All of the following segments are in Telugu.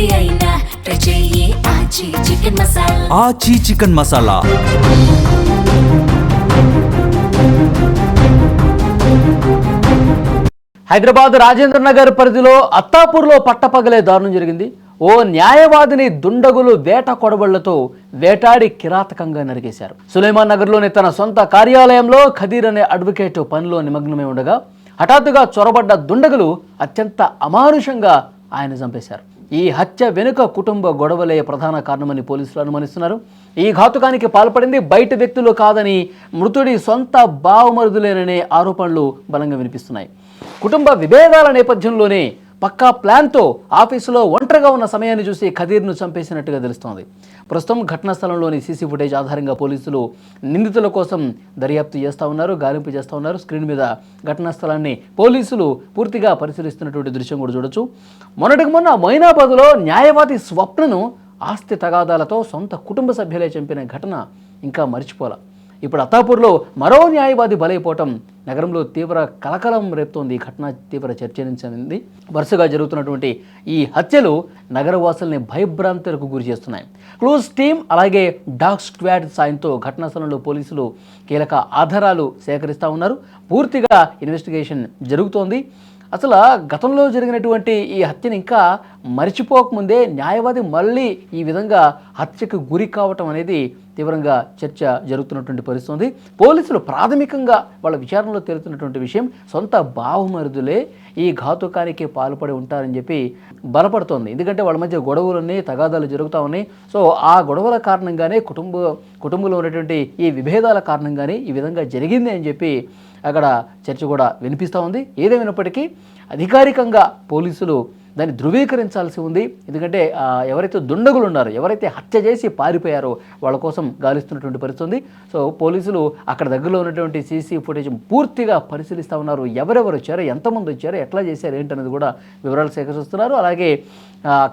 ఏది అయినా ట్రై చెయ్యి ఆచి చికెన్ మసాలా. ఆచి చికెన్ మసాలా. హైదరాబాద్ రాజేంద్ర నగర్ పరిధిలో అత్తాపూర్లో పట్టపగలే దారుణం జరిగింది. ఓ న్యాయవాదిని దుండగులు వేట కొడబళ్లతో వేటాడి కిరాతకంగా నరికేశారు. సులేమాన్ నగర్లోని తన సొంత కార్యాలయంలో ఖదీర్ అనే అడ్వకేట్ పనిలో నిమగ్నమై ఉండగా హఠాత్తుగా చొరబడ్డ దుండగులు అత్యంత అమానుషంగా ఆయన చంపేశారు. ఈ హత్య వెనుక కుటుంబ గొడవలే ప్రధాన కారణమని పోలీసులు అనుమానిస్తున్నారు. ఈ ఘాతుకానికి పాల్పడింది బయట వ్యక్తులు కాదని, మృతుడి సొంత బావమరుదులేననే ఆరోపణలు బలంగా వినిపిస్తున్నాయి. కుటుంబ విభేదాల నేపథ్యంలోనే పక్కా ప్లాన్తో ఆఫీసులో ఒంటరిగా ఉన్న సమయాన్ని చూసి ఖదీర్ను చంపేసినట్టుగా తెలుస్తోంది. ప్రస్తుతం ఘటనా స్థలంలోని సీసీ ఫుటేజ్ ఆధారంగా పోలీసులు నిందితుల కోసం దర్యాప్తు చేస్తూ ఉన్నారు, గాలింపు చేస్తూ ఉన్నారు. స్క్రీన్ మీద ఘటనా స్థలాన్ని పోలీసులు పూర్తిగా పరిశీలిస్తున్నటువంటి దృశ్యం కూడా చూడొచ్చు. మొన్నటికి మొన్న మొయినాబాద్లో న్యాయవాది స్వప్నను ఆస్తి తగాదాలతో సొంత కుటుంబ సభ్యులే చంపిన ఘటన ఇంకా మర్చిపోలా. ఇప్పుడు అత్తాపూర్లో మరో న్యాయవాది బలైపోవటం నగరంలో తీవ్ర కలకలం రేపుతోంది. ఈ ఘటన తీవ్ర చర్చనించింది. వరుసగా జరుగుతున్నటువంటి ఈ హత్యలు నగరవాసుల్ని భయభ్రాంతులకు గురి చేస్తున్నాయి. క్లూజ్ టీమ్ అలాగే డాగ్ స్క్వాడ్ సాయంతో ఘటనా స్థలంలో పోలీసులు కీలక ఆధారాలు సేకరిస్తూ ఉన్నారు. పూర్తిగా ఇన్వెస్టిగేషన్ జరుగుతోంది. అసలు గతంలో జరిగినటువంటి ఈ హత్యను ఇంకా మరిచిపోకముందే న్యాయవాది మళ్ళీ ఈ విధంగా హత్యకు గురి కావటం అనేది తీవ్రంగా చర్చ జరుగుతున్నటువంటి పరిస్థితి. పోలీసులు ప్రాథమికంగా వాళ్ళ విచారణలో తేలుతున్నటువంటి విషయం సొంత బావమరుదులే ఈ ఘాతుకానికి పాల్పడి ఉంటారని చెప్పి బలపడుతోంది. ఎందుకంటే వాళ్ళ మధ్య గొడవలన్నీ తగాదాలు జరుగుతూ ఉన్నాయి. సో ఆ గొడవల కారణంగానే కుటుంబంలో ఉన్నటువంటి ఈ విభేదాల కారణంగానే ఈ విధంగా జరిగింది అని చెప్పి అక్కడ చర్చ కూడా వినిపిస్తూ ఉంది. ఏదేమైనప్పటికీ అధికారికంగా పోలీసులు దాన్ని ధృవీకరించాల్సి ఉంది. ఎందుకంటే ఎవరైతే దుండగులు ఉన్నారో, ఎవరైతే హత్య చేసి పారిపోయారో వాళ్ళ కోసం గాలిస్తున్నటువంటి పరిస్థితి ఉంది. సో పోలీసులు అక్కడ దగ్గరలో ఉన్నటువంటి సీసీ ఫుటేజ్ పూర్తిగా పరిశీలిస్తూ ఉన్నారు. ఎవరెవరు వచ్చారో, ఎంతమంది వచ్చారో, ఎట్లా చేశారు ఏంటనేది కూడా వివరాలు సేకరిస్తున్నారు. అలాగే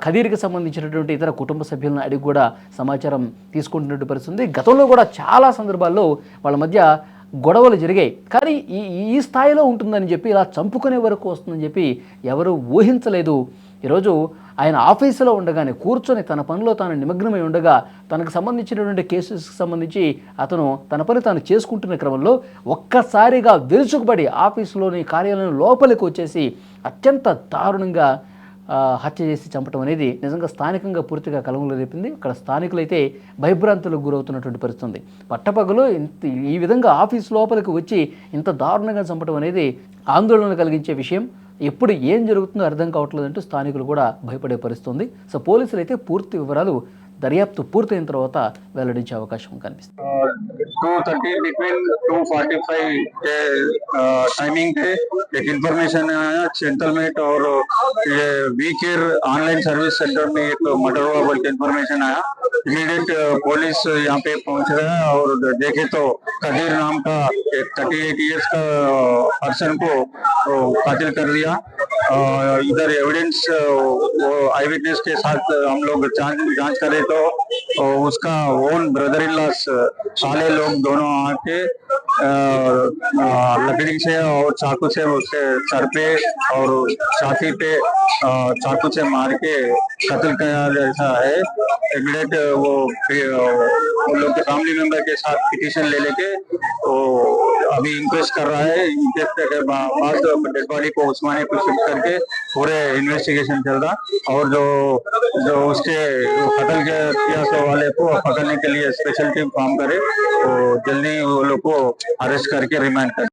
ఖదీర్కి సంబంధించినటువంటి ఇతర కుటుంబ సభ్యులను అడిగి కూడా సమాచారం తీసుకుంటున్నటువంటి పరిస్థితి ఉంది. గతంలో కూడా చాలా సందర్భాల్లో వాళ్ళ మధ్య గొడవలు జరిగాయి. కానీ ఈ స్థాయిలో ఉంటుందని చెప్పి, ఇలా చంపుకునే వరకు వస్తుందని చెప్పి ఎవరు ఊహించలేదు. ఈరోజు ఆయన ఆఫీసులో ఉండగానే కూర్చొని తన పనిలో తాను నిమగ్నమై ఉండగా తనకు సంబంధించినటువంటి కేసెస్కి సంబంధించి అతను తన పని తాను చేసుకుంటున్న క్రమంలో ఒక్కసారిగా విరుచుకుపడి ఆఫీసులోని కార్యాలయం లోపలికి వచ్చేసి అత్యంత దారుణంగా హత్య చేసి చంపడం అనేది నిజంగా స్థానికంగా పూర్తిగా కలవలు రేపింది. అక్కడ స్థానికులైతే భయభ్రాంతులకు గురవుతున్నటువంటి పరిస్థితుంది. పట్టపగలు ఈ విధంగా ఆఫీస్ లోపలికి వచ్చి ఇంత దారుణంగా చంపడం అనేది ఆందోళన కలిగించే విషయం. ఎప్పుడు ఏం జరుగుతుందో అర్థం కావట్లేదంటూ స్థానికులు కూడా భయపడే పరిస్థితుంది. సో పోలీసులు అయితే పూర్తి వివరాలు దర్యాప్తు పూర్తయిన తర్వాత వెల్లడించే అవకాశం కనిపిస్తుంది. 2:30 बिटवीन 2:45 के टाइमिंग पे एक इंफॉर्मेशन आया सेंटलमेंट और ये we care online service centre में एक मर्डर हुआ बोल के इंफॉर्मेशन आया. इमीडिएट पुलिस यहाँ पे पहुंच रहा है और देखे तो कदीर नाम का एक 38 इयर्स का पर्सन को कातिल कर दिया. इधर एविडेंस आई विटनेस के साथ हम लोग जांच करें तो उसका ओन ब्रदर इन लॉ साले लोग दोनों आके लकड़ी से और चाकू से उसके सर पे और छाती पे चाकू से मार के कत्ल किया जैसा है. इमीडिएट वो लोग के फैमिली मेंबर के साथ पिटीशन ले लेके तो अभी इंक्वेस्ट कर रहा है. इंक्वेस्ट के बाद डेड बॉडी को उस्मानिया पे शिफ्ट करके पूरे इन्वेस्टिगेशन चल रहा. और जो उसके कत्ल किया वाले को पकड़ने के लिए स्पेशल टीम काम करे तो जल्दी वो लोग को अरेस्ट करके रिमांड करे.